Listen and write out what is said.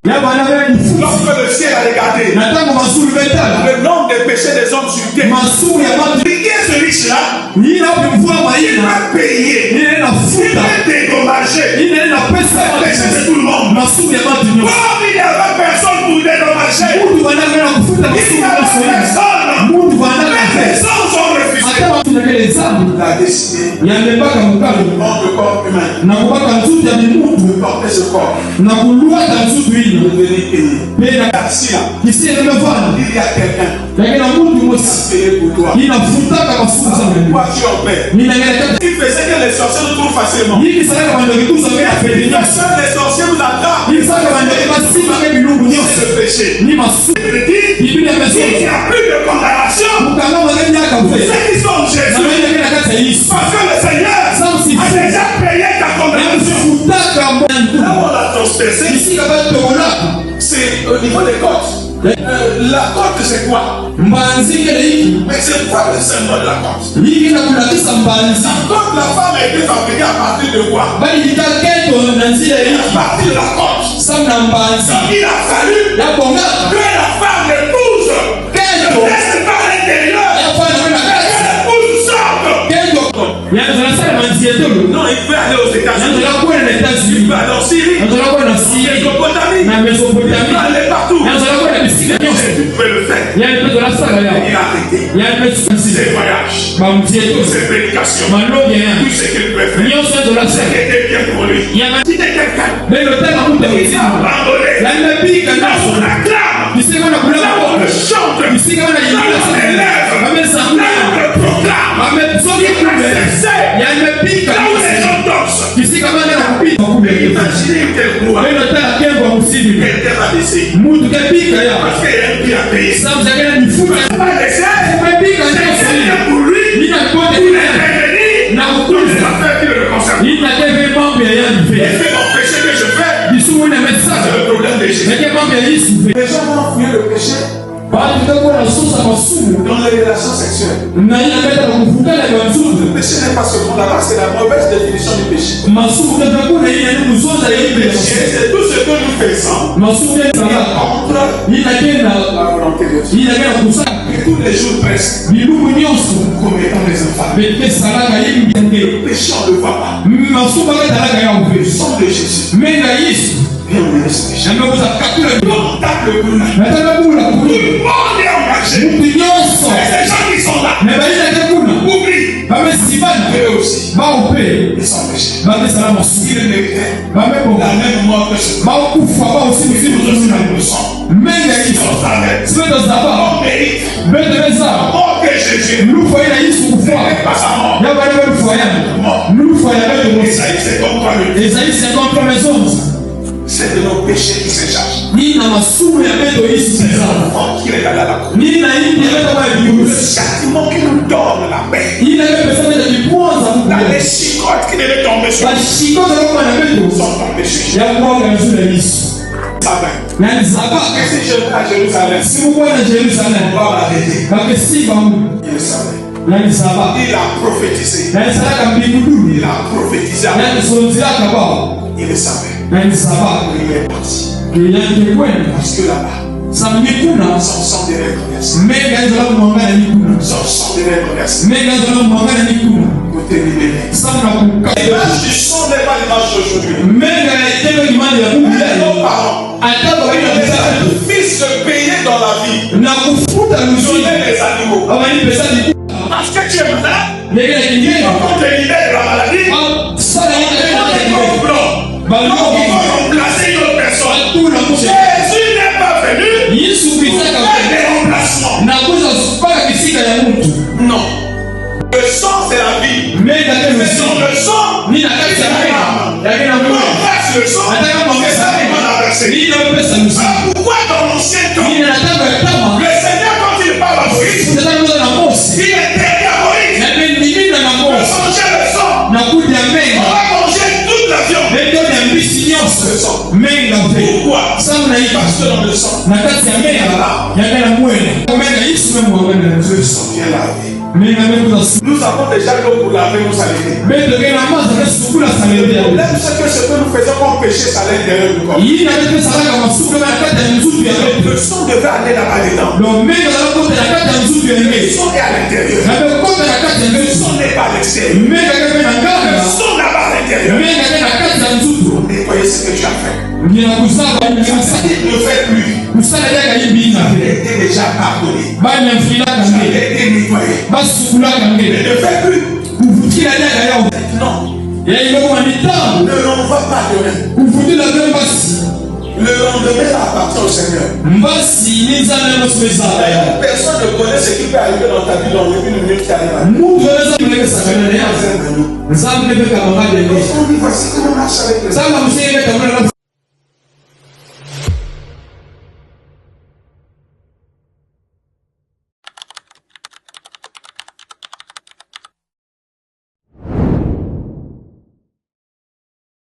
Lorsque le ciel a regardé le nombre de péchés des hommes sur terre, qui est ce riche-là? Il va payer, il va dédommager les péchés de tout le monde. Comme il n'y avait personne pour dédommager, il n'y avait personne. Les gens ont refusé. Il a décidé de corps humain de porter ce corps, de venir payer. Il y a quelqu'un qui a payé pour toi. Pourquoi tu en paies? Il faisait que les sorciers nous trouvent facilement. Les sorciers nous attrapent. C'est le péché. Il n'y a plus de condamnation. Ceux qui sont en Jésus, parce que le Seigneur a déjà payé ta condamnation. Là où on a transpercé, c'est au niveau des côtes. La côte, c'est quoi? Mais c'est quoi le symbole de la côte? La côte, la femme a été fabriquée à partir de quoi? À partir de la côte. Il a fallu que la femme épouse, qu'elle reste par l'intérieur, qu'elle épouse sorte. Non, il peut aller aux États-Unis, il peut aller en Syrie, en Mésopotamie, il peut aller partout. Tu peux le faire. Il a arrêté ses voyages, ses prédications, tout ce qu'il peut faire. C'était bien pour lui. Il était quelqu'un. Il a abandonné. Là on acclame, là on le chante, là on élève, là on le proclame, là où les gens dansent. Imaginez quelle gloire. Quelqu'un va laisser. Parce qu'il y a un prix à payer. Il va laisser. C'est bien pour lui. Il est intervenu. Tout les affaires qui le concernent. Et fait mon péché que je fais. C'est le problème des Jésus. Les gens vont fuir le péché dans les relations sexuelles. Le péché n'est pas seulement là-bas, c'est la mauvaise définition du péché. Le péché, c'est tout ce que nous faisons contre la volonté de Dieu. Et tous les jours presque, nous commettons des enfants. Le péché, on ne le voit pas. Le sang de Jésus. Et on est ce péché. On tape le boulot. Tout le monde est engagé. Et ces gens qui sont là, oublient. Eux aussi, ils sont péchés. Ils méritaient la même mort que ce qu'on nous sommes. Ils sont avec. On mérite la mort que Jésus n'est pas sa mort. Esaïe 53. C'est de nos péchés qui se chargent. C'est l'enfant qui est allé à la croix. Le châtiment qui nous donne la paix. Les chicottes qui devaient tomber sur nous sont tombées sur Jésus. Et si je vais à Jérusalem, on va m'arrêter. Il le savait. Il a prophétisé. Il a prophétisé. Il le savait. Il est parti. Parce que là-bas, son sang devait être versé. Son sang devait être versé. Pour te libérer. L'image du sang n'est pas l'image d'aujourd'hui. Mais nos parents, le fils de payer dans la vie, donner les animaux. Parce que tu es malade, on te libère de la maladie. Donc il faut remplacer une autre personne. Jésus n'est pas venu pour faire des remplacements. Non. Le sang c'est la vie. Mais sans le sang, il y a l'âme. On verse le sang, et ça n'est pas la verser. Pourquoi dans l'ancien temps, le Seigneur quand il parle à Moïse, il était interdit à Moïse de changer le sang. On va manger toute la viande. Pourquoi? Parce que dans le sang, le sang vient laver. Nous avons déjà l'eau pour laver nos saletés. Le problème, c'est que ce que nous faisons comme péché, ça l'intérieur du corps. Le sang devait aller là-bas dedans. Le sang est à l'intérieur. Le sang n'est pas à l'extérieur. Le sang là-bas à l'intérieur. Nettoyer ce que tu as fait. Ne fais plus. Ça a été déjà pardonné. Ça a été nettoyé. Ne fais plus. Non. Ne renvoie pas demain. Le lendemain appartient au Seigneur. Personne ne connaît ce qui peut arriver dans ta vie dans une minute qui arrive. Voici comment on marche avec le Seigneur.